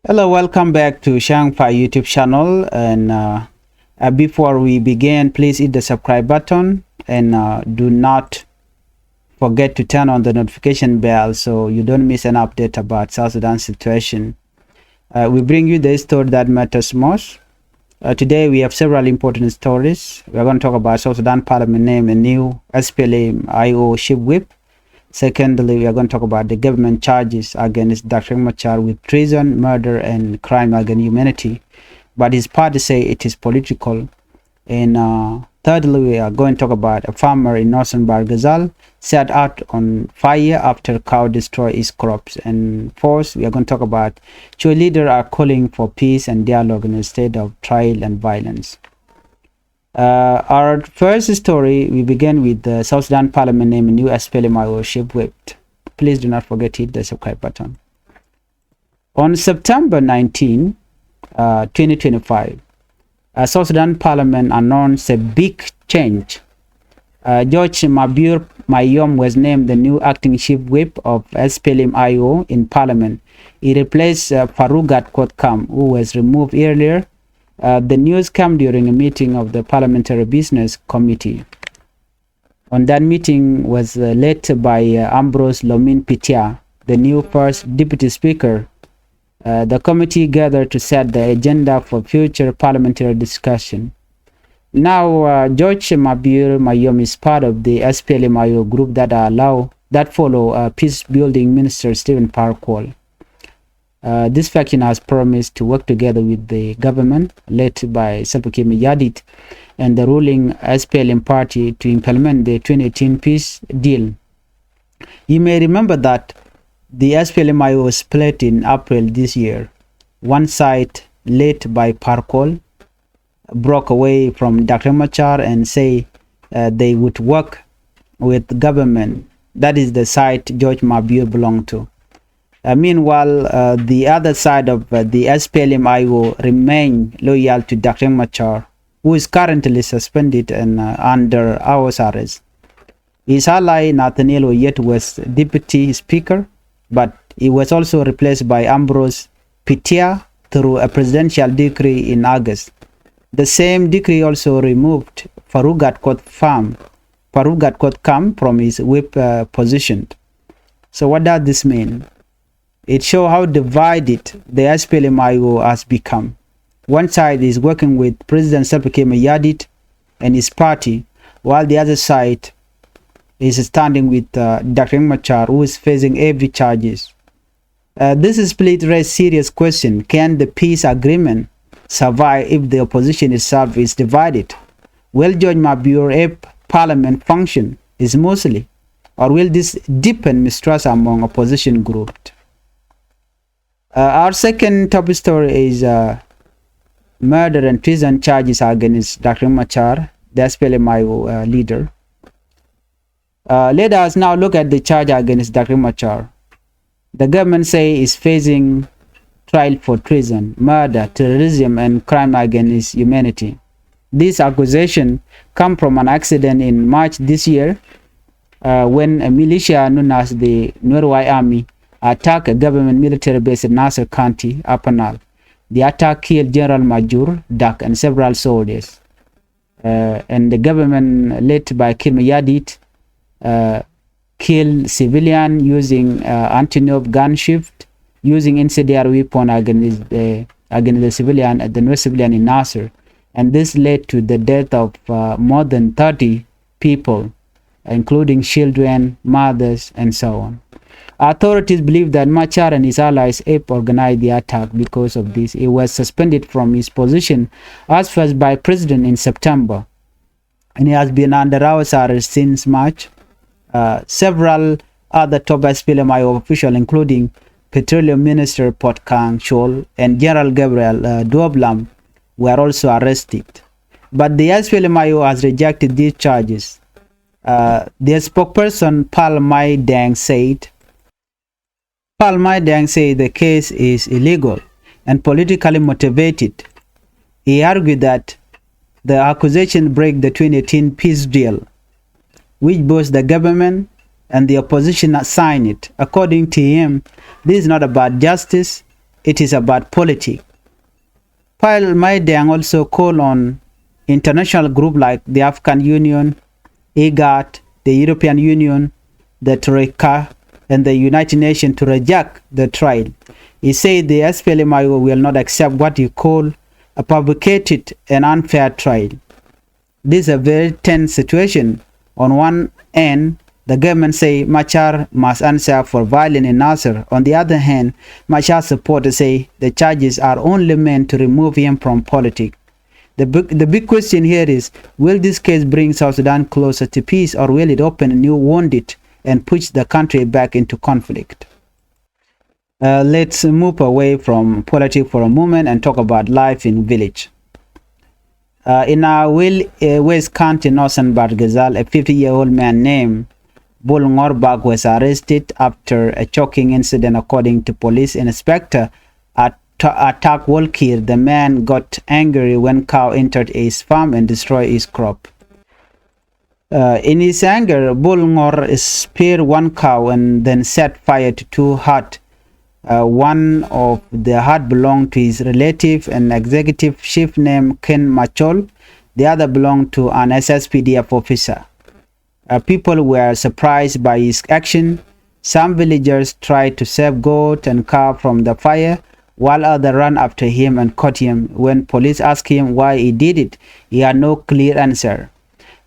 Hello, welcome back to Changfied YouTube channel. And before we begin, please hit the subscribe button and do not forget to turn on the notification bell so you don't miss an update about South Sudan situation. We bring you the story that matters most. Today we have several important stories. We are going to talk about South Sudan Parliament name a new SPLM IO chief whip. Secondly, we are going to talk about the government charges against Dr. Machar with treason, murder, and crime against humanity. But his party say it is political. And thirdly, we are going to talk about a farmer in northern Barghazal set out on fire after cow destroy his crops. And fourth, we are going to talk about Choi leaders are calling for peace and dialogue instead of trial and violence. Our first story, we begin with the South Sudan Parliament name new SPLM chief whip. Please do not forget to hit the subscribe button. On September 19, 2025, South Sudan Parliament announced a big change. George Mabur Mayom was named the new acting chief whip of SPLM-IO in Parliament. He replaced Farugat Kotkam, who was removed earlier. The news came during a meeting of the Parliamentary Business Committee. On that meeting was led by Ambrose Lomin Pitia, the new first Deputy Speaker. The committee gathered to set the agenda for future parliamentary discussion. Now, George Mabur Mayom is part of the SPLM-IO group that follow peace-building Minister Stephen Parkwall. This faction has promised to work together with the government led by Salva Kiir Mayardit and the ruling SPLM party to implement the 2018 peace deal. You may remember that the SPLM-IO was split in April this year. One side, led by Parkwall, broke away from Dr. Machar and say they would work with the government. That is the side George Mabur belonged to. Meanwhile, the other side of the SPLM-IO remain loyal to Dr. Machar, who is currently suspended and under house arrest. His ally Nathaniel Oyet was deputy speaker, but he was also replaced by Ambrose Pitia through a presidential decree in August. The same decree also removed Farugat Kotkam from his whip position. So what does this mean? It shows how divided the SPLM-IO has become. One side is working with President Salva Kiir Mayardit and his party, while the other side is standing with Dr. Machar, who is facing heavy charges. This split raises serious question. Can the peace agreement survive if the opposition itself is divided? Will George Mabur help Parliament function smoothly, or will this deepen mistrust among opposition groups? Our second top story is murder and treason charges against Dr. Machar, the SPLM-IO leader. Let us now look at the charge against Dr. Machar. The government say is facing trial for treason, murder, terrorism, and crime against humanity. This accusation come from an accident in March this year when a militia known as the Norway Army attacked a government military base in Nasser County, Upper Nile. The attack killed General Major Dak and several soldiers. And the government led by Kiir Mayardit killed civilian using anti-nerve gunship, using incendiary weapon against the civilian, the no civilian in Nasser. And this led to the death of more than 30 people, including children, mothers, and so on. Authorities believe that Machar and his allies helped organize the attack. Because of this, he was suspended from his position as first by president in September, and he has been under house arrest since March. Several other top SPLM-IO officials, including Petroleum Minister Potkang Chol and General Gabriel Duoblam, were also arrested. But the SPLM-IO has rejected these charges. Their spokesperson Pal Mai Dang said the case is illegal and politically motivated. He argued that the accusation break the 2018 peace deal, which both the government and the opposition signed it. According to him, this is not about justice, it is about politics. While Maidang also call on international groups like the African Union, IGAD, the European Union, the Troika, and the United Nations to reject the trial. He said the SPLM will not accept what he called a fabricated and unfair trial. This is a very tense situation. On one end, the government say Machar must answer for violence in Nasser. On the other hand, Machar supporters say the charges are only meant to remove him from politics. The big question here is, will this case bring South Sudan closer to peace, or will it open a new wound and push the country back into conflict? Let's move away from politics for a moment and talk about life in village. In our West County, Northern Bargazal, a 50-year-old man named Bull Ngorbag was arrested after a shocking incident. According to police inspector attack Wolkir, the man got angry when cow entered his farm and destroyed his crop. In his anger, Bull Ngor speared one cow and then set fire to two huts. One of the hut belonged to his relative, an executive chief named Ken Machol. The other belonged to an SSPDF officer. People were surprised by his action. Some villagers tried to save goat and cow from the fire, while others ran after him and caught him. When police asked him why he did it, he had no clear answer.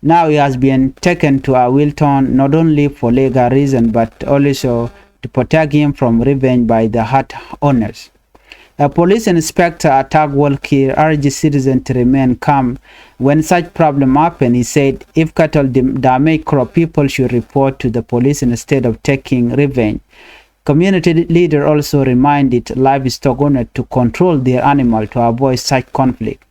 Now he has been taken to Wilton not only for legal reasons but also to protect him from revenge by the hut owners. A police inspector attacked Wolkir, urged citizens to remain calm. When such problem happened, he said if cattle damage crop, people should report to the police instead of taking revenge. Community leader also reminded livestock owners to control their animal to avoid such conflict.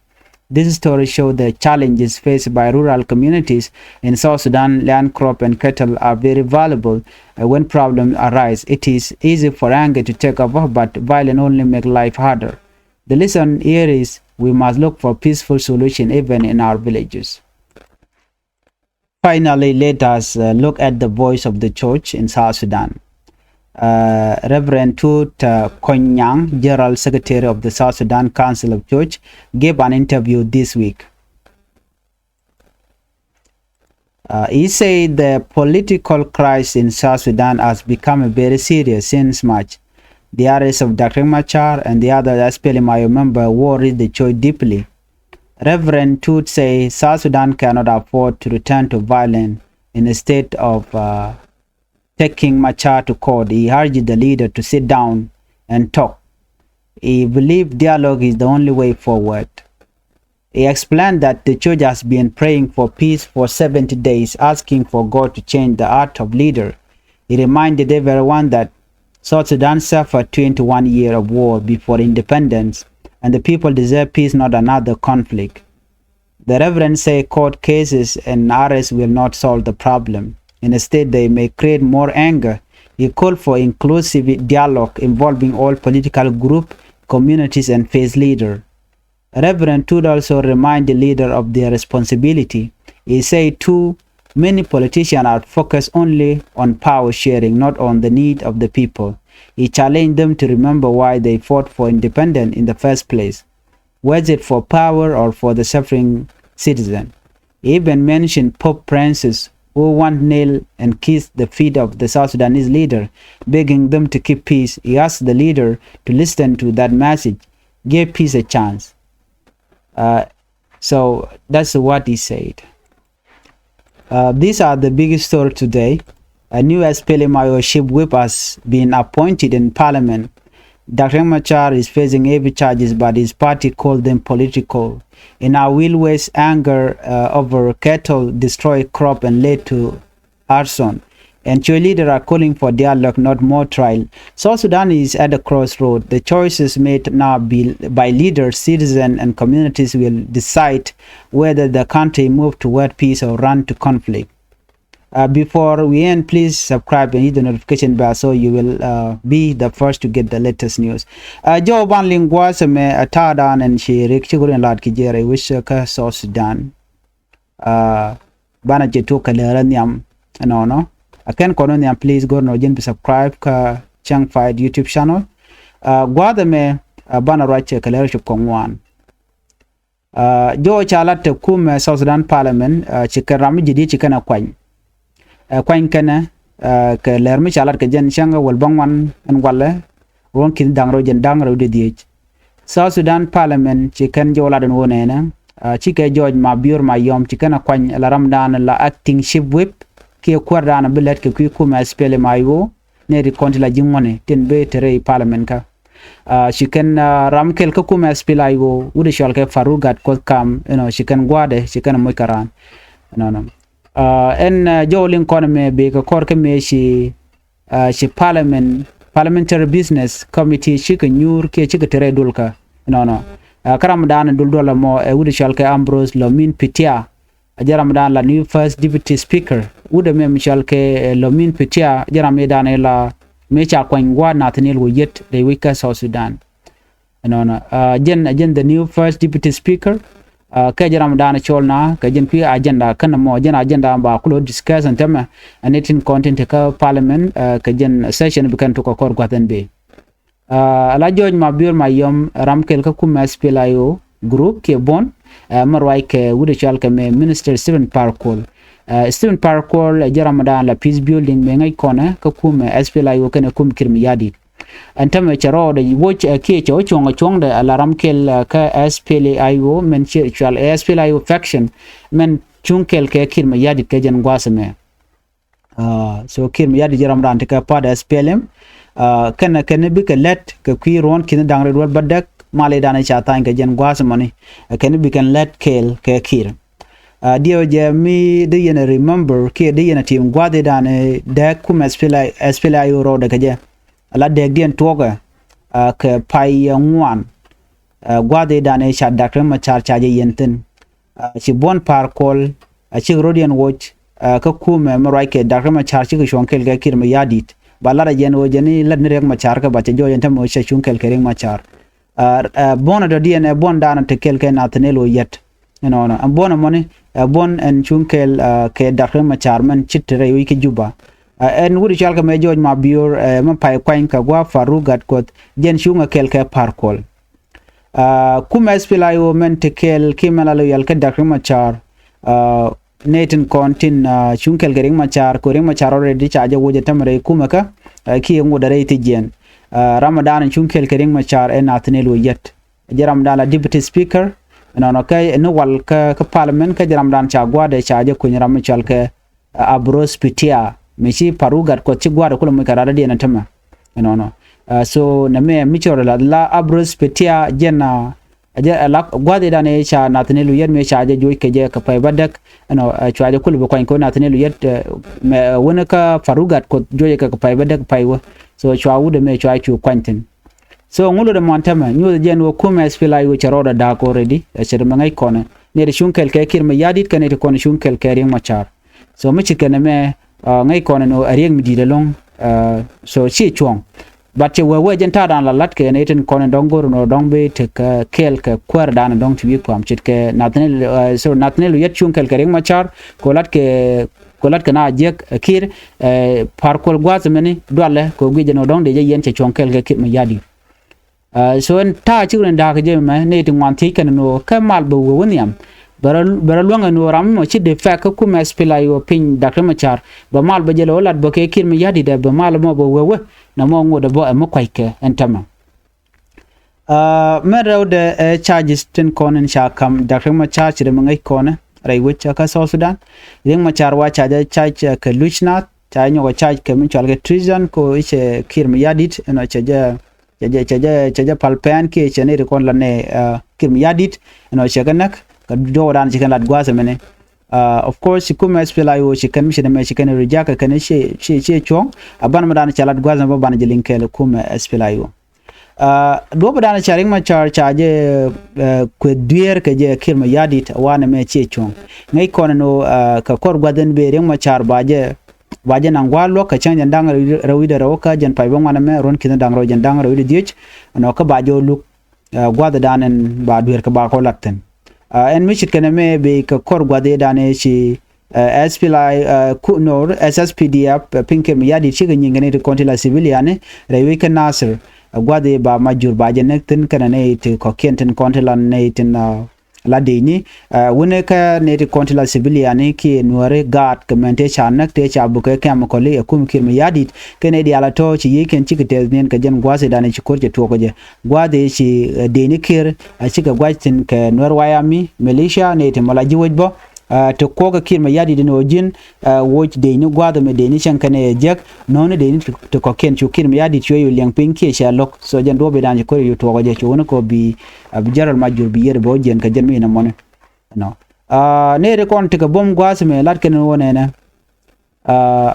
This story shows the challenges faced by rural communities in South Sudan. Land, crop, and cattle are very valuable. When problems arise, it is easy for anger to take over, but violence only makes life harder. The lesson here is we must look for peaceful solution even in our villages. Finally, let us look at the voice of the church in South Sudan. Reverend Tut Konyang, General Secretary of the South Sudan Council of Church, gave an interview this week. He said the political crisis in South Sudan has become very serious since March. The arrest of Dr. Machar and the other SPLM member worried the church deeply. Reverend Tut said South Sudan cannot afford to return to violence in a state of taking Machar to court. He urged the leader to sit down and talk. He believed dialogue is the only way forward. He explained that the church has been praying for peace for 70 days, asking for God to change the heart of leader. He reminded everyone that South Sudan suffered 21 years of war before independence, and the people deserve peace, not another conflict. The Reverend said court cases and arrests will not solve the problem. Instead, they may create more anger. He called for inclusive dialogue involving all political groups, communities, and faith leaders. Reverend Tud also reminded the leader of their responsibility. He said too many politicians are focused only on power sharing, not on the need of the people. He challenged them to remember why they fought for independence in the first place. Was it for power or for the suffering citizen? He even mentioned Pope Francis, who once knelt and kissed the feet of the South Sudanese leader, begging them to keep peace. He asked the leader to listen to that message, give peace a chance. So that's what he said. These are the biggest story today. A new SPLM chief whip has been appointed in parliament. Dr. Machar is facing heavy charges, but his party called them political. In our West, anger over cattle destroyed crop and led to arson. And church leaders are calling for dialogue, not more trial. South Sudan is at a crossroad. The choices made now by leaders, citizens, and communities will decide whether the country move toward peace or run to conflict. Before we end, please subscribe and hit the notification bell so you will be the first to get the latest news. Joe Ban Lingwa me atadan and she rekchigurin lad kijere wish ka South Sudan. Bana jetu kaleraniam no. Akan kono niam please go no jin subscribe ka Changfied YouTube channel. gwada me bana rache ka leadership kongwan jo chalat kum South Sudan Parliament chika ram jidi chika na kwany kana ka lermi chalat ka jen shanga wal bangwan an wala ron kin dangro jen dangro de diech South Sudan Parliament chikan jo ladan wonena chika George ma biur ma yom chika na kwany la ramdan la acting chief whip ki kwardana bilet ke kum SPLM ayo ne ri konti la jingone ten be tere parliament ka chikan ramkel ka kum SPLM ayo ude shal ke farugat ko kam chikan gwade chikan moy karan no en jolin kono me be ko korke me shi parliamentary business committee chikan nyur ke chika tere dulka karam dan dul dola mo ude shal ke Ambrose Lomin Pitia jaram dan la new first deputy speaker ude me michal ke Lomin Pitia jaram dan la mecha kwangwa Nathaniel Woyet de wika South Sudan jen the new first deputy speaker ka jaram dan cholna ka jen pi agenda kana mo jen agenda ba kulo discuss and tema anything content ka parliament ka jen session bikan to ko kor gwaten be la George ma biur ma yom ramkel ka kum SPLM group ke bon marwai ke wude chal ke me minister Stephen Parkour jaram dan la peace building me ngai kona ka kum SPLM kana kum kirmi yadi antame charo de watch ke chong de alarm kel ka SPLM men chal SPLM faction men chunkel ke kirmi yadi ke jen gwasame so kirmi yadi jaram dan ka pa SPLM kana bi ka let ka ron kin dangre wal badak male dana chata ga jen gwasmani kana bi kan let kel ke kir dio je mi de yena remember ke de yena team gwade dana de kum SPLM ro de je ala de dien toga ka pai ngwan gwade dana cha dakre Machar chaje yenten ci bon par kol ci rodian watch ka kum marai ke dakre Machar ci shonkel ga kir me yadit balara jen o jeni lad ne rek Machar ka bache jo yentem o cha shonkel ke rek Machar bona do dien bon dana te kel ke Nathaniel Woyet am bona moni bon en chunkel ke dakre Machar man chitre wi ke juba en wuri chal ka me George ma biur man pai kwain ka gwa farugat kot jen shunga kel ke parkol kum SPLM men te kel kimala lo yal ke dakre Machar Nathan kontin chunkel ke ring Machar ko ring Machar already chaje woje tamre kumaka ki ngudare te jen Ramadan chunkel ke ring Machar en Nathaniel Woyet jaram dala deputy speaker kay no wal ka parliament ka jaram dan cha gwade chaje kunyaram chal ke Ambrose Pitia mechi parugat ko ci gwade kulo mo karada de tama so na me michor la Ambrose Pitia jena la gwade dane cha Nathaniel Woyet me chaje joy ke je ka pay badak chaje kulo ko Nathaniel Woyet me wona ka farugat ko joy ka pay badak paywa so chawude me chachu kwantin so ngulo de montama nyu jen wo kum SPLM charoda da ko already chere mangai kone ne de shunkel ke kirme yadit kane de kone shunkel ke ring Machar so mi chikene me ngai kone no arieng mi dile long so chi chuang but che we jen ta dan la lat ke ne ten kone dongor no dongbe te ka kel ke kwar dan dong twi kwam chit ke Nathaniel so Nathaniel yet shunkel ke ring Machar ko lat ke na jek kir parkol gwazmeni dole ko gije no dong de yen che chonkel ke kirme yadi so en ta chigren da ke jema ne ti ngwan ti kan no ka mal bo woniam bara luanga no ram mo chi de fa ka kum SPLM pin dakre Machar ba mal ba jelo lat bo ke kirme yadi de ba mal mo bo wewe na mo ngoda bo mo kwaike entama mero de charges ten konen sha kam dakre Machar chi de ngai kona rai wucha ka South Sudan ring Machar wa charge ka luchna cha nyo charge ke min chalge treason ko iche kirme yadit no chaja palpen ke chene rekon la ne kirme yadit no chaganak ka do dan chikan lat gwasa mene of course kum SPLM chikan mi chene me chikan rejaka kan she chong aban madan chalat gwasa ba ban jelin kel kum SPLM do badan charing Machar chaje ko duer ke je kirme yadit wana me che chong ngai kono ka kor gwaden be ring Machar baje nangwalo ka chanya ndang rawida rawka jan pai bangwana me ron kin dang ro jan dang rawida diech no ka bajo luk gwada danen ba duer ka ba ko latten en mi chit kana me be ka kor gwade dane chi SPLI kunor SSPDF pinke miyadi chiga nyingane to kontila civilian rewika nasir gwade ba majur ba jenektin kana ne to kokenten kontila ne tin la dini wone ka ne to kontila civilian ki nuare gat kamente chanak te chabuke kam koli akum kir miyadi kene di ala to chi yiken chikite nen ka jen gwase dane chikorje to koje gwade chi deni kir chiga gwajtin ke nuar wayami militia ne to malaji wajbo to koga kir ma yadi dino jin woj de ni gwada me de ni chankane jek non de ni to koken chu kir ma yadi chu yu liang pin ke sha lok so jan do be dan ko yu to goje chu ko bi jaral majur bi yer bo jen ka jen mi na mon no ne re kon te ka bom gwas me lat ken wona na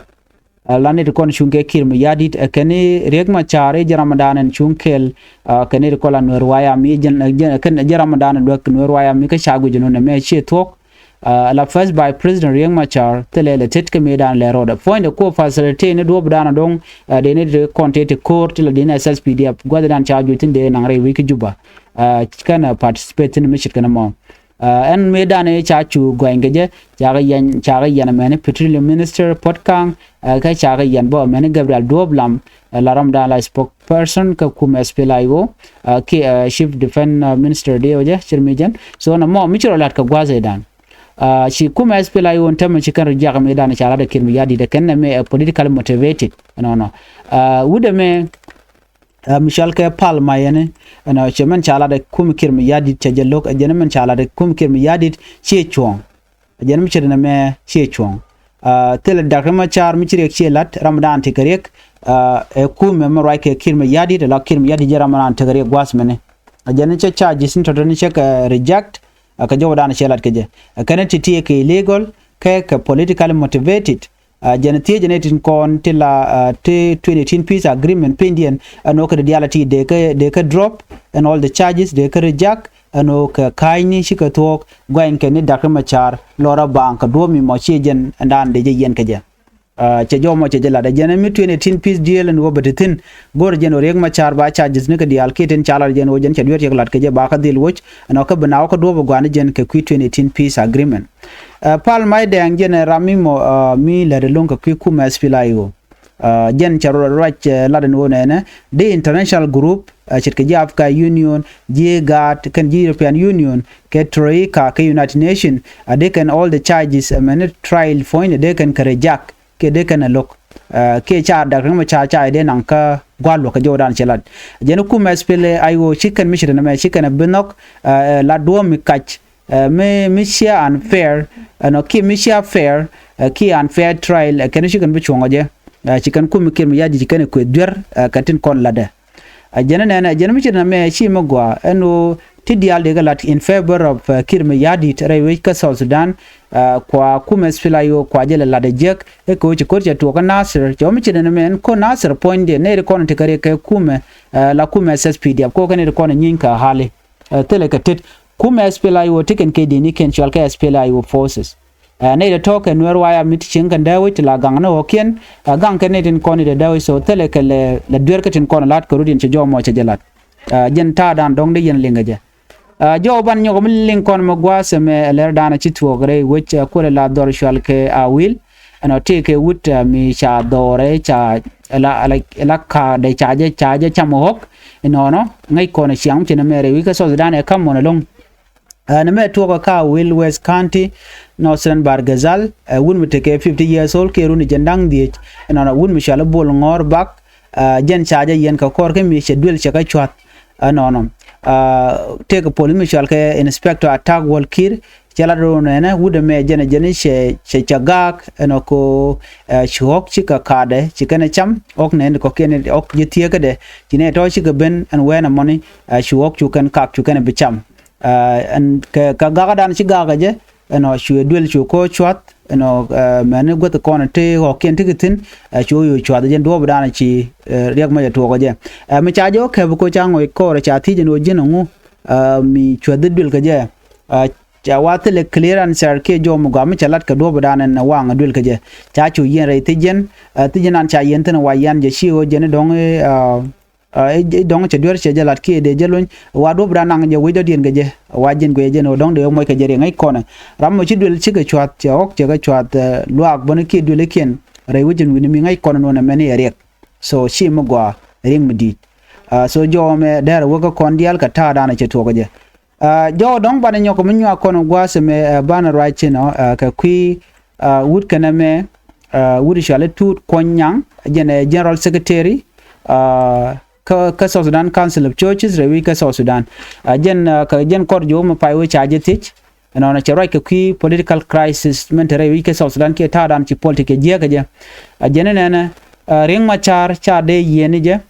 lani re kon chunke kir ma yadi kene reg ma chare jaramadan chunkel kene re kola no waya mi jen ken jaramadan do no waya mi ka shagu jeno na me che tok la first by President Riek Machar telele tet kemedan le roda point ko facility ne do bdana dong de ne content court la de SSPDF gwada dan charge tin de nang re wiki juba kana participate in mission kana mo en medan e chachu goengeje chaga yan mane petroleum minister potkang ka chaga yan bo mane Gabriel Doblam la ramda la spokesperson ka kum SPLIO ke chief defense minister de oje chirmijan so na mo michiro lat ka gwaze dan shi kuma SPLI won tamma shi kan rijaga me dana shara da kirmi yadi da kan me political motivated no wuda me Michel ke palma yene no chemen chala da kum kirmi yadi tajalok ajena men chala da kum kirmi yadi che chong ajena mi chirna me che chong tel da kama char mi chirek che lat ramadan te karek e kum me rai ke kirmi yadi da la kirmi yadi jara ramadan te karek gwas mene ajena che charge sin to ni check reject ka jowo dana shelat keje kana titi ke illegal ke politically motivated janati genetin kon tilla te 2018 peace agreement pendian no ka reality de ka drop and all the charges de ka reject no ka kaini shika tok gwain ke ne dakar machar lora bank do mi mo chejen ndan de je yen keje che jomo che jela da jena mi 2018 peace deal and wobatin gor jeno reg machar ba charges ne ka dial keten chalar jeno jen che diot lat ke je ba ka dil woch no ka banaw ka do gwan jen ke 2018 peace agreement pal mai de jena rami mo mi la de longa ku kuma SPLIO jen charo rach la de wona ne the international group chet ke Africa Union je gat kan European Union ke troika ke United Nation they can all the charges minute trial point they can reject ke de kana lok ke cha da kan ma cha de nan ka gwalo ka jodan chelat jenu ku mespele ayo chicken mission na me chicken binok la do mi catch me mission unfair no ki mission fair ki unfair trial kan chicken bi chongo je chicken ku mi ke mi yaji chicken ku der katin kon lada jenu na jenu mission na me chi magwa eno tidial de galat in favor of kirme yadi tare ka South Sudan kwa kuma SPLIO kwa jela la de jek e ko ci korja to ka Nasir jo mi ci na men ko Nasir point de ne ko te kare ka kuma la kuma SSPDF ko ne ko nyinka hale tele ka tet kuma SPLIO tiken ke de ni ken chal ka SPLIO forces ne de to ka nwer waya mit cin kan dawo ti la gang na okien gang ka ne tin ko ni de dawo so tele ka le dwer ka tin ko lat ko rudin ci jo mo ci jelat jen ta dan dong de yen linga je jo ban nyogo milling kon mo gwase me ler dana chitwo gre which ko la dor shal ke awil ano take wut mi cha dore cha la ka de chaje chamohok no ngai kon siang chene mere wi ka so dana e kam monalong na me to ka will West County Northern Bargazal wun mi take 50 years old ke runi jendang di no wun mi shala bol ngor bak jen chaje yen ka kor ke mi schedule chaka chwat no take a polemical ke inspector attack wal kir chala do na wude me jene she chagak eno ko chok chika kade chikane cham ok ne ko ken ok jitie kade chine to chika ben and when money chok chukan kak chukan bicham and ka gaga dan chigaga je eno shu duel chu ko chwat eno mane got ko na te ho ken tikitin chu yu chwat je do bdana chi riak ma to ko je mi cha jo ke ko chango ko ra cha ti je no je no mi chwat duel ka je cha watele clearance ke jo mu ga mi chalat ka do bdana na wanga duel ka je cha chu yen re ti jen an cha yen tan wa yan je shi o je ne dong dong che dur che jalat ki de jelun wa do bra nang je we do dien ge wa jin ge je no dong de mo ke je ngai kona ram mo chi dul chi ge chwat che ok che ge chwat luak bon ki dul ken re wujin wi mi ngai kona no na meni erek so chi mo gwa ring medi so jo me der wo ko kondial ka ta dana che to ge jo dong ban nyoko mi nywa kono gwa se me ban right no ka kwi wud kana me wud shale tut konyang jene general secretary ka South Sudan Council of Churches rewi ka South Sudan jen kor jo ma pai we charge tich na chero ka ki political crisis men rewi ka South Sudan ke ta dan ci politique je ka je jene na ring Machar cha de yeni je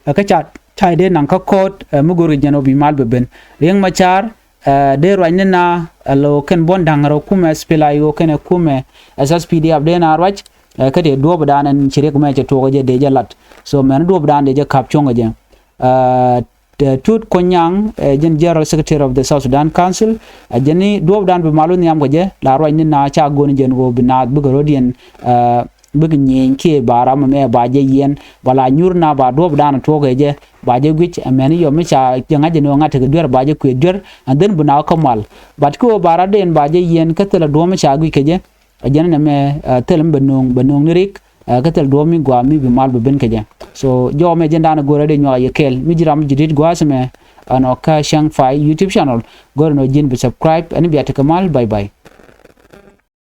ka cha tai de nan ka court muguri jeno bi mal ben ring Machar de roine na lo ken bon dangaro kuma SPLM ken kuma SSPDF de na rwach ka de do badanan chire kuma ce to je de jalat so men do badan de je kap chonga je tut konyang jen general secretary of the South Sudan Council jeni do badan be malu niam ko je la roine na cha goni jen go binat bu rodien bëgg ñeen ke baram me ba je yen wala ñurna ba do dana toge je ba je gwich ameni yo mi cha janga je no ngata dur ba je ku dur and then buna ko mal bat ko bara den ba je yen ka tela do mi cha gwi ke je jana me telam benung nirik ka tel do mi gwa mi bi mal be ben ke je so jo me je dana gore de ñoy kel mi jiram jidit gwa se me ano ka Changfied YouTube channel gore no jin be subscribe ani bi atakamal bye bye.